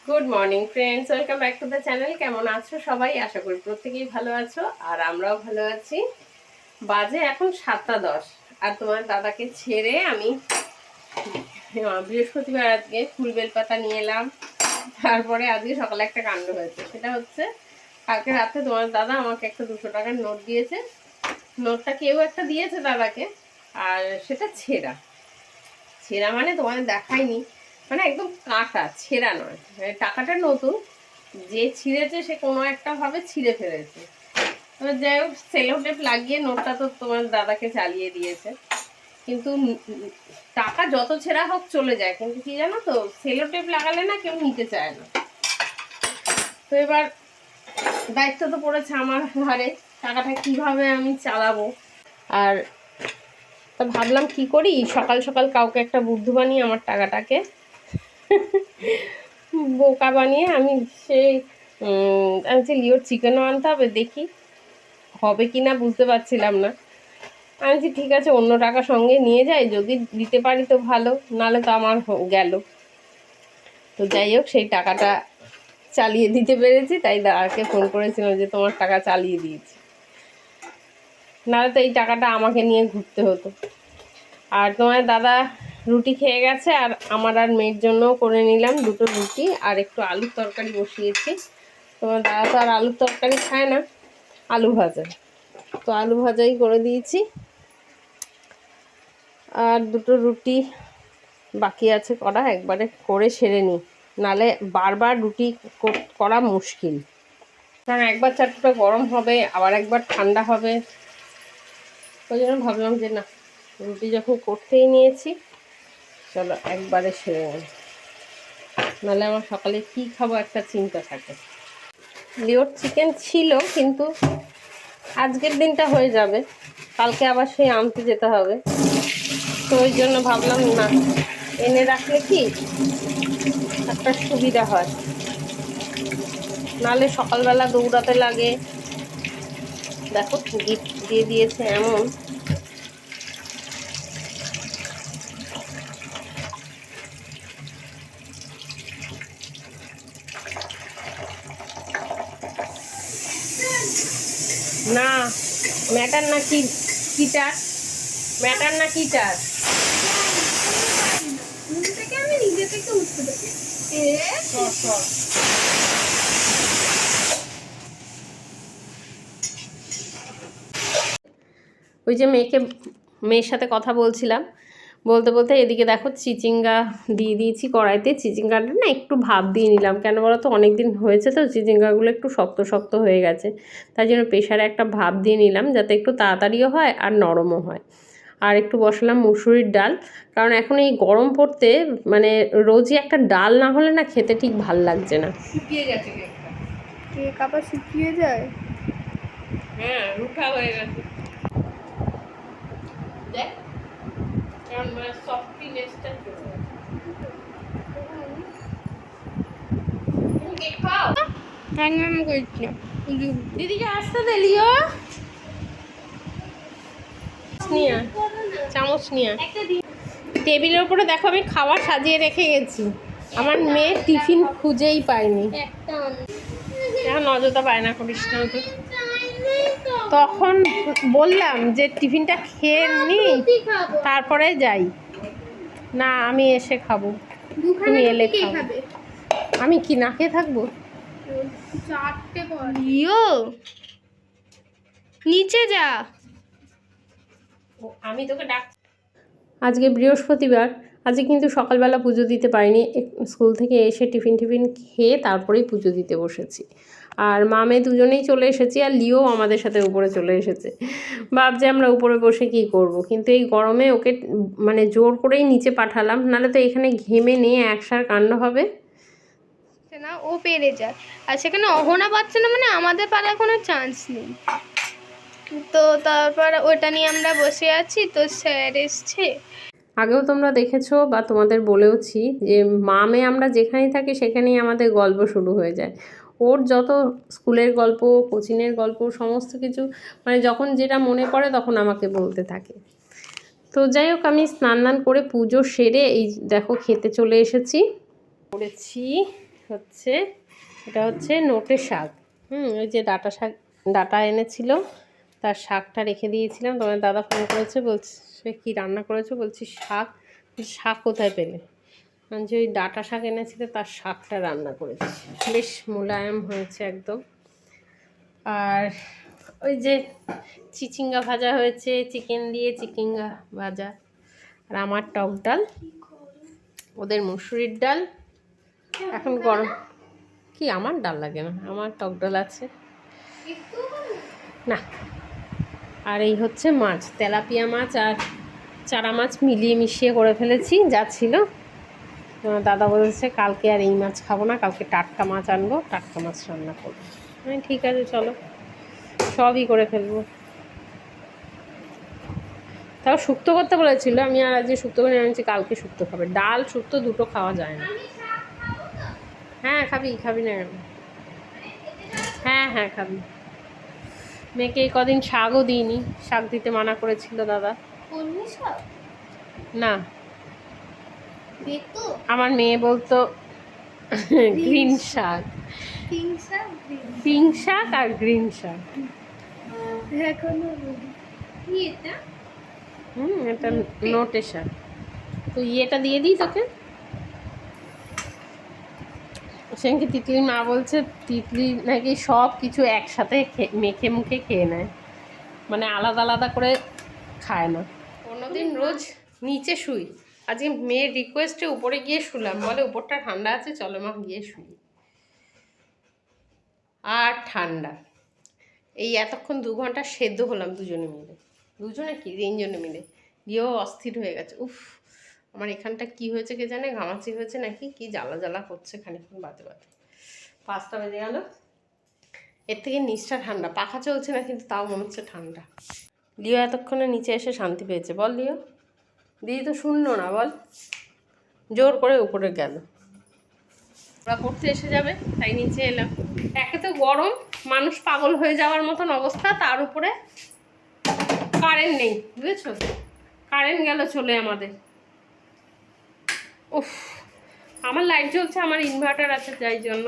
Good morning friends, welcome back to the channel. কেমন আছো সবাই? আশা করি প্রত্যেকেই ভালো আছো, আর আমরাও ভালো আছি। বাজে এখন 7:10, আর তোমার দাদাকে ছেড়ে আমি বৃহস্পতিবার আজকে ফুল বেলপাতা নিয়ে এলাম। তারপরে আজকে সকালে একটা কাণ্ড হয়েছে, সেটা হচ্ছে কালকে রাতে তোমার দাদা আমাকে একটা 200 টাকার নোট দিয়েছে। নোটটা কেউ একটা দিয়েছে দাদাকে, আর সেটা ছেঁড়া। ছেঁড়া মানে তোমাদের দেখায়নি, মানে একদম কাটা, ছেঁড়া নয়। টাকাটা নতুন, যে ছিঁড়েছে সে কোনো একটা ভাবে ছিঁড়ে ফেলেছে। এবার যাই হোক, সেলো টেপ লাগিয়ে নোটটা তো তোমার দাদাকে চালিয়ে দিয়েছে। কিন্তু টাকা যত ছেঁড়া হোক চলে যায়, কিন্তু কি জানো তো, সেলো টেপ লাগালে না কেউ নিতে চায় না। তো এবার দায়িত্ব তো পড়েছে আমার ঘরে, টাকাটা কিভাবে আমি চালাবো। আর তা ভাবলাম কি করি, সকাল সকাল কাউকে একটা বুদ্ধু বানিয়ে আমার টাকাটাকে বোকা বানিয়ে আমি সেই আমি যে লিওর চিকেনও আনতে হবে, দেখি হবে কি না বুঝতে পারছিলাম না। আমি যে ঠিক আছে, অন্য টাকা সঙ্গে নিয়ে যাই, যদি দিতে পারি তো ভালো, নাহলে তো আমার গেল। তো যাই হোক, সেই টাকাটা চালিয়ে দিতে পেরেছি, তাই দাদাকে ফোন করেছিলাম যে তোমার টাকা চালিয়ে দিয়েছি, নাহলে তো এই টাকাটা আমাকে নিয়ে ঘুরতে হতো। আর তোমার দাদা রুটি খেয়ে গেছে, আর আমার আর মেয়ের জন্যও করে নিলাম 2টো রুটি, আর একটু আলুর তরকারি বসিয়েছি। তোমার দাদা তো আর আলুর তরকারি খায় না, আলু ভাজা, তো আলু ভাজাই করে দিয়েছি। আর 2টো রুটি বাকি আছে করা, একবারে করে সেরে নিই, নালে বারবার রুটি করা মুশকিল। কারণ একবার চাটুটা গরম হবে, আবার একবার ঠান্ডা হবে। ওই জন্য ভাবলাম যে না, রুটি যখন করতেই নিয়েছি, চলো একবারে সেরে নিই, নাহলে আমার সকালে কি খাবো একটা চিন্তা থাকে। লিওর চিকেন ছিল, কিন্তু আজকের দিনটা হয়ে যাবে, কালকে আবার সেই আনতে যেতে হবে। তো ওই জন্য ভাবলাম না, এনে রাখলে কি একটা সুবিধা হয়, নাহলে সকালবেলা দৌড়াতে লাগে। দেখো গিফট দিয়ে দিয়েছে এমন, না ম্যাটার না কি, কিটার ম্যাটার না কিটার। আমি নিজে থেকে উঠতে পারি। ওই যে মেয়ের সাথে কথা বলছিলাম, বলতে বলতে এদিকে দেখো চিচিঙ্গা দিয়ে দিয়েছি কড়াইতে। চিচিঙ্গাটা না একটু ভাপ দিয়ে নিলাম, কেন বলো তো, অনেক দিন হয়েছে তো, চিচিঙ্গাগুলো একটু শক্ত শক্ত হয়ে গেছে, তাই জন্য প্রেশারে একটা ভাপ দিয়ে নিলাম, যাতে একটু তাড়াতাড়িও হয় আর নরমও হয়। আর একটু বসালাম মুসুরির ডাল, কারণ এখন এই গরম পড়তে মানে রোজই একটা ডাল না হলে না খেতে ঠিক ভাল লাগছে না। শুকিয়ে গেছে কেক আবার শুকিয়ে যায়। হ্যাঁ, রুঠা হয়ে গেছে, দেখ কারণ সফটিনেসটা চলে গেছে। তুমি কেক খাও? হ্যাং ম্যাম করছি দিদিকে আসতে দে লিও, নিয়ে চামচ নিয়ে। টেবিলের উপরে দেখো আমি খাবার সাজিয়ে রেখে গেছি, আমার মেয়ে টিফিন খুঁজেই পায়নি। এখন অযথা বায়না করিস না তো, তখন বললাম যে টিফিনটা খেয়ে নি তারপরে যাই, না আমি এসে খাবো, তুমি এলে খাবে। আমি কি না খেয়ে থাকবো? লিও নিচে যা, আমি তোকে ডাক। আজকে বৃহস্পতিবার, আজকে কিন্তু সকালবেলা পুজো দিতে পারিনি, স্কুল থেকে এসে টিফিন খেয়ে তারপরেই পুজো দিতে বসেছি। আর মামে দুজনেই চলে এসেছি, আর লিও আমাদের সাথে উপরে চলে এসেছে। ভাবছি আমরা উপরে বসে কি করব, কিন্তু এই গরমে ওকে মানে জোর করেই নিচে পাঠালাম, নাহলে তো এখানে ঘেমে নিয়ে একসার কাণ্ড হবে না ও পেরে যায়, আর সেখানে অহনা পাচ্ছে না, মানে আমাদের পাড়ার কোনো চান্স নেই। তো তারপর ওটা নিয়ে আমরা বসে আছি, তো স্যার এসছে। আগেও তোমরা দেখেছো বা তোমাদের বলেওছি যে মামে আমরা যেখানেই থাকি সেখানেই আমাদের গল্প শুরু হয়ে যায়। ওর যত স্কুলের গল্প, কোচিংয়ের গল্প, সমস্ত কিছু মানে যখন যেটা মনে পড়ে তখন আমাকে বলতে থাকে। তো যাই হোক, আমি স্নান করে পুজো সেরে এই দেখো খেতে চলে এসেছি করেছি। হচ্ছে এটা হচ্ছে নোটে শাক। ওই যে ডাটা এনেছিল, তার শাকটা রেখে দিয়েছিলাম। তোমার দাদা ফোন করেছে, বলছে কী রান্না করেছো, বলছি শাক। শাক কোথায় পেলে? যে ওই ডাটা শাক এনেছিল তার শাকটা রান্না করেছি, বেশ মোলায়েম হয়েছে একদম। আর ওই যে চিচিঙ্গা ভাজা হয়েছে, চিকেন দিয়ে চিচিঙ্গা ভাজা। আর আমার টক ডাল, ওদের মুসুরির ডাল। এখন গরম কি আমার ডাল লাগে না, আমার টক ডাল আছে না। আর এই হচ্ছে মাছ, তেলাপিয়া মাছ আর চারা মাছ মিলিয়ে মিশিয়ে করে ফেলেছি যা ছিল। দাদা বলেছে কালকে আর এই মাছ খাবো না, কালকে টাটকা মাছ আনবো, টাটকা মাছ রান্না করবো। ঠিক আছে চলো, সবই করে ফেলবো। তাও শুক্তো করতে বলেছিল, আমি আর আজকে শুক্তো করে আনছি, কালকে শুক্তো খাবে। ডাল শুক্তো দুটো খাওয়া যায় না। হ্যাঁ খাবি না কেন? হ্যাঁ খাবি। মেয়েকে এই কদিন শাকও দিইনি, শাক দিতে মানা করেছিল দাদা। না, আমার মেয়ে বলতো গ্রিন শাক, পিঙ্ক শাক আর গ্রিন শাক। এটা নোটে শাক। তো ইয়েটা দিয়ে দিই তোকে। সেখানে তিতলির মা বলছে তিতলি নাকি সব কিছু একসাথে মেখে মুখে খেয়ে নেয়, মানে আলাদা আলাদা করে খায় না। অন্যদিন রোজ নিচে শুই, আজকে মেয়ের রিকোয়েস্টে উপরে গিয়ে শুলাম। বলে উপরটা ঠান্ডা আছে, চলো মা গিয়ে শুই। আর ঠান্ডা, এই এতক্ষণ 2 ঘন্টা সেদ্ধ হলাম দুজনে মিলে। দুজনে কি 3 জনে মিলে, দিয়েও অস্থির হয়ে গেছে। উফ, আমার এখানটা কি হয়েছে কে জানে, ঘামাচি হয়েছে নাকি কি, জ্বালা জ্বালা করছে খানিকক্ষণ বাদে 5টা বেজে গেল। এর থেকে নিচটা ঠান্ডা, পাখা চলছে না কিন্তু তাও মনে হচ্ছে ঠান্ডা। লিও এতক্ষণে নিচে এসে শান্তি পেয়েছে। বল লিও, দিদি তো শুনলো না, বল। জোর করে উপরে গেল। ওরা পড়তে এসে যাবে তাই নিচে এলাম। একে তো গরম, মানুষ পাগল হয়ে যাওয়ার মতন অবস্থা, তার উপরে কারেন্ট নেই, বুঝেছো? কারেন্ট গেল চলে আমাদের। উফ, আমার লাইট জ্বলছে, আমার ইনভার্টার আছে যাই জন্য।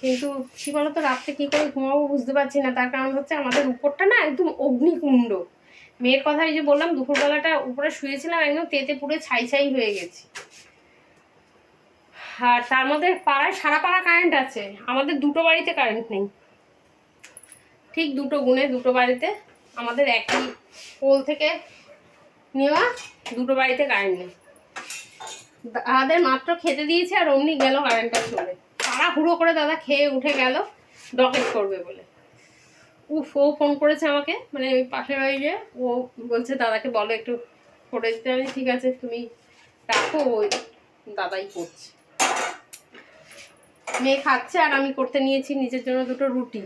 কিন্তু কী বলতো, রাত্রে কী করে ঘুমাবো বুঝতে পারছি না। তার কারণ হচ্ছে আমাদের উপরটা না একদম অগ্নিকুণ্ড। মেয়ের কথা এই যে বললাম, দুপুরবেলাটা উপরে শুয়েছিলাম, একদম তেতে পুড়ে ছাই ছাই হয়ে গেছি। আর তার মধ্যে পাড়ায় সারা পাড়া কারেন্ট আছে, আমাদের 2টো বাড়িতে কারেন্ট নেই। ঠিক 2টো গুণে 2টো বাড়িতে, আমাদের একই পোল থেকে নেওয়া 2টো বাড়িতে কারেন্ট নেই। দাদাদের মাত্র খেতে দিয়েছে আর অমনি গেল কারেন্টটা চলে। তাড়াহুড়ো করে দাদা খেয়ে উঠে গেল ডকেট করবে বলে। ও ফোন করেছে আমাকে, মানে ওই পাশের বাড়িতে। ও বলছে দাদাকে বলো একটু করে দিতে। আমি ঠিক আছে তুমি রাখো, ওই দাদাই করছে। মেয়ে খাচ্ছে আর আমি করতে নিয়েছি নিজের জন্য 2টো রুটি।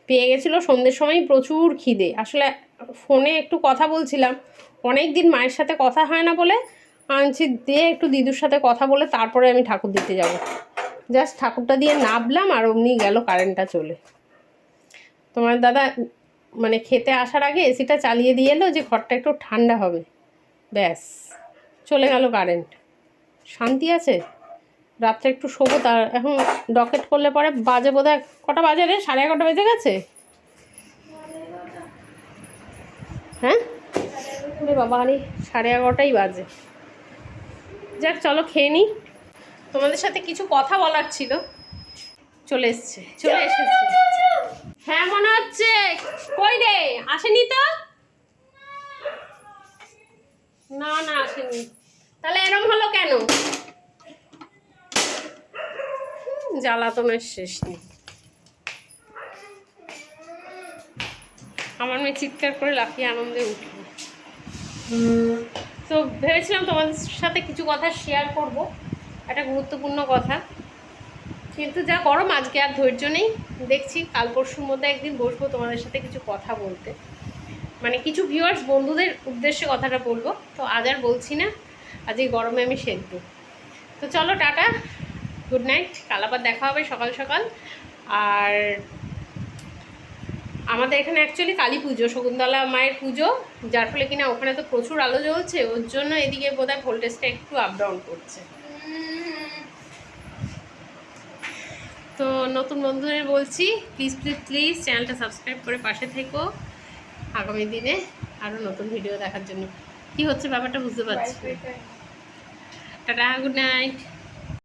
পেয়ে গেছিলো সন্ধ্যের সময় প্রচুর খিদে। আসলে ফোনে একটু কথা বলছিলাম, অনেক দিন মায়ের সাথে কথা হয় না বলে আনছি, দিয়ে একটু দিদুর সাথে কথা বলে তারপরে আমি ঠাকুর দিতে যাব। জাস্ট ঠাকুরটা দিয়ে নামলাম আর অমনি গেল কারেন্টটা চলে। তোমার দাদা মানে খেতে আসার আগে এসিটা চালিয়ে দিয়ে এলো যে ঘরটা একটু ঠান্ডা হবে, ব্যাস চলে গেল কারেন্ট। শান্তি আছে, রাত্রে একটু শোবো। তার এখন ডকেট করলে পরে বাজে বোধহয় কটা বাজে রে, 11:30 বেজে গেছে। হ্যাঁ বাবা, আরে 11:30 বাজে। যাক চলো খেয়ে নিই, তোমাদের সাথে কিছু কথা বলার ছিল। চলে এসেছে। হ্যাঁ মনে হচ্ছে। কই রে, আসেনি তো? না আসেনি। তাহলে এরম হলো কেন? জ্বালাতনের শেষ নেই। আমার মেয়ে চিৎকার করে লাফিয়ে আনন্দে উঠল। তো ভেবেছিলাম তোমাদের সাথে কিছু কথা শেয়ার করব, একটা গুরুত্বপূর্ণ কথা। কিন্তু যা গরম, আজকে আর ধৈর্য নেই। দেখছি কাল পরশুর মধ্যে একদিন বসবো তোমাদের সাথে কিছু কথা বলতে, মানে কিছু ভিউয়ার্স বন্ধুদের উদ্দেশ্যে কথাটা বলবো। তো আজ আর বলছি না, আজ এই গরমে আমি সেদ্ধ। তো চলো টাটা, গুড নাইট। কাল আবার দেখা হবে সকাল সকাল। আর আমাদের এখানে অ্যাকচুয়ালি কালী পুজো, শকুন্তলা মায়ের পুজো, যার ফলে কিনা ওখানে তো প্রচুর আলো জ্বলছে, ওর জন্য এদিকে বোধহয় ভোল্টেজটা একটু আপ ডাউন করছে। তো নতুন বন্ধুদের বলছি, প্লিজ প্লিজ প্লিজ চ্যানেলটা সাবস্ক্রাইব করে পাশে থেকো আগামী দিনে আরও নতুন ভিডিও দেখার জন্য। কি হচ্ছে ব্যাপারটা বুঝতে পারছি। Tata, good night.